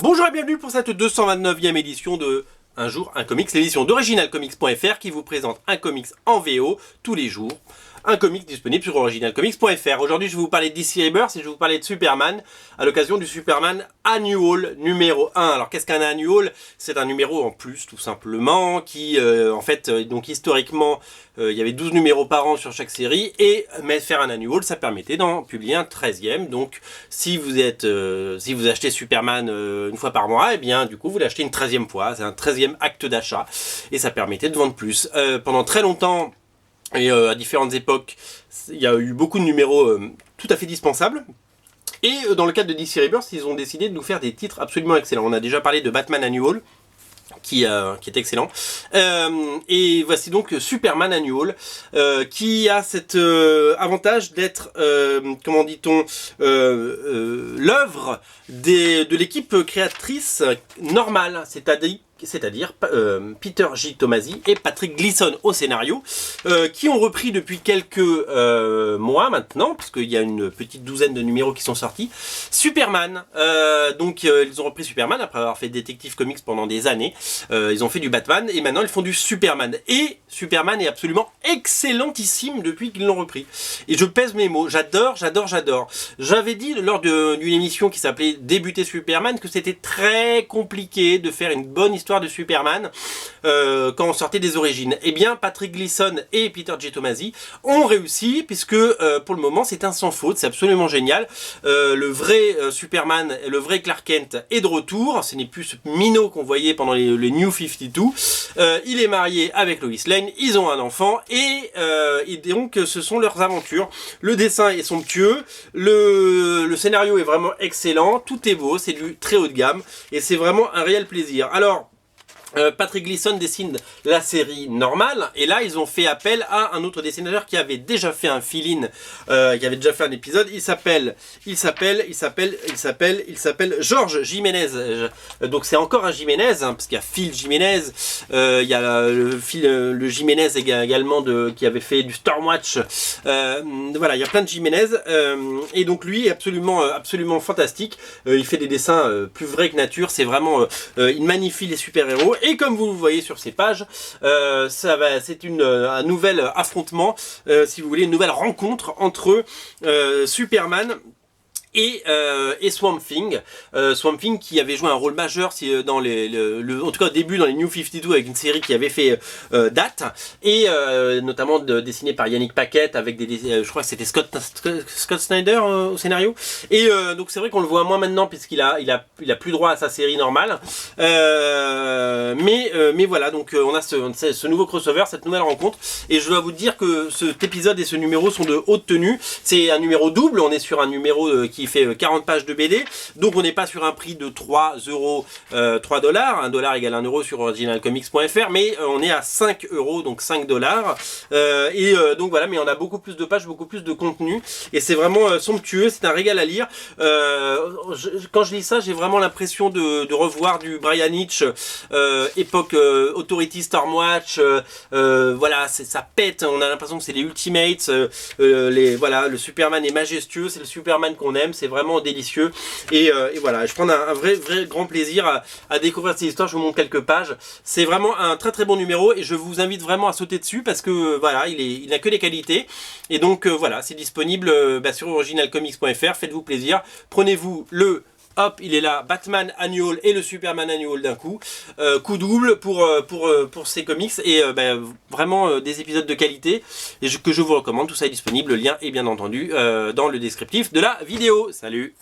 Bonjour et bienvenue pour cette 229e édition de Un jour, un comics, l'édition d'originalcomics.fr qui vous présente un comics en VO tous les jours. Un comics disponible sur originalcomics.fr. Aujourd'hui, je vais vous parler de DC Rebirth et je vais vous parler de Superman à l'occasion du Superman Annual numéro 1. Alors, qu'est-ce qu'un Annual? C'est un numéro en plus, tout simplement, qui, donc historiquement, il y avait 12 numéros par an sur chaque série, mais faire un Annual, ça permettait d'en publier un 13e. Donc, si vous achetez Superman une fois par mois, eh bien, du coup, vous l'achetez une 13e fois. C'est un 13e acte d'achat et ça permettait de vendre plus. Pendant très longtemps, et à différentes époques, il y a eu beaucoup de numéros tout à fait dispensables. Et dans le cadre de DC Rebirth, ils ont décidé de nous faire des titres absolument excellents. On a déjà parlé de Batman Annual, qui est excellent. Et voici donc Superman Annual, qui a cet avantage d'être, comment dit-on, l'œuvre de l'équipe créatrice normale, c'est-à-dire Peter J. Tomasi et Patrick Gleason au scénario, qui ont repris depuis quelques mois maintenant, parce qu'il y a une petite douzaine de numéros qui sont sortis, Superman. Ils ont repris Superman après avoir fait Detective Comics pendant des années. Ils ont fait du Batman et maintenant ils font du Superman. Et Superman est absolument excellentissime depuis qu'ils l'ont repris. Et je pèse mes mots, j'adore. J'avais dit lors d'une émission qui s'appelait Débuter Superman que c'était très compliqué de faire une bonne histoire de Superman quand on sortait des origines. Eh bien, Patrick Gleason et Peter J. Tomasi ont réussi, puisque pour le moment c'est un sans faute, c'est absolument génial. Le vrai Superman, le vrai Clark Kent est de retour, ce n'est plus ce minot qu'on voyait pendant les New 52. Il est marié avec Lois Lane, ils ont un enfant et donc ce sont leurs aventures. Le dessin est somptueux, le scénario est vraiment excellent, tout est beau, c'est du très haut de gamme et c'est vraiment un réel plaisir. Alors, Patrick Gleason dessine la série normale et là ils ont fait appel à un autre dessinateur qui avait déjà fait un fill-in, qui avait déjà fait un épisode. Il s'appelle George Jiménez. Donc c'est encore un Jiménez, hein, parce qu'il y a Phil Jiménez, il y a le Jiménez également qui avait fait du Stormwatch. Voilà, il y a plein de Jiménez et donc lui est absolument fantastique. Il fait des dessins plus vrais que nature. C'est vraiment, il magnifie les super-héros. Et comme vous le voyez sur ces pages, c'est un nouvel affrontement, si vous voulez, une nouvelle rencontre entre Superman et Swamp Thing. Swamp Thing qui avait joué un rôle majeur dans en tout cas au début dans les New 52 avec une série qui avait fait date et notamment dessinée par Yannick Paquette avec je crois que c'était Scott Snyder au scénario. Et donc c'est vrai qu'on le voit moins maintenant puisqu'il a plus droit à sa série normale. Mais voilà, donc on a ce nouveau crossover, cette nouvelle rencontre, et je dois vous dire que cet épisode et ce numéro sont de haute tenue. C'est un numéro double, on est sur un numéro qui fait 40 pages de BD, donc on n'est pas sur un prix de 3 €, 3 $, 1 $ égale 1 € sur originalcomics.fr, mais on est à 5 €, donc 5 $, donc voilà, mais on a beaucoup plus de pages, beaucoup plus de contenu, et c'est vraiment somptueux, c'est un régal à lire. Quand je lis ça, j'ai vraiment l'impression de revoir du Brian Hitch, époque Authority, Stormwatch, voilà, ça pète, on a l'impression que c'est les Ultimates, voilà, le Superman est majestueux, c'est le Superman qu'on aime, c'est vraiment délicieux, et voilà, je prends un vrai grand plaisir à découvrir cette histoire. Je vous montre quelques pages, c'est vraiment un très bon numéro, et je vous invite vraiment à sauter dessus, parce que voilà, il n'a que des qualités, et donc voilà, c'est disponible sur originalcomics.fr, faites-vous plaisir, prenez-vous hop, il est là, Batman Annual et le Superman Annual d'un coup. Coup double pour ces comics et vraiment des épisodes de qualité et que je vous recommande. Tout ça est disponible, le lien est bien entendu dans le descriptif de la vidéo. Salut!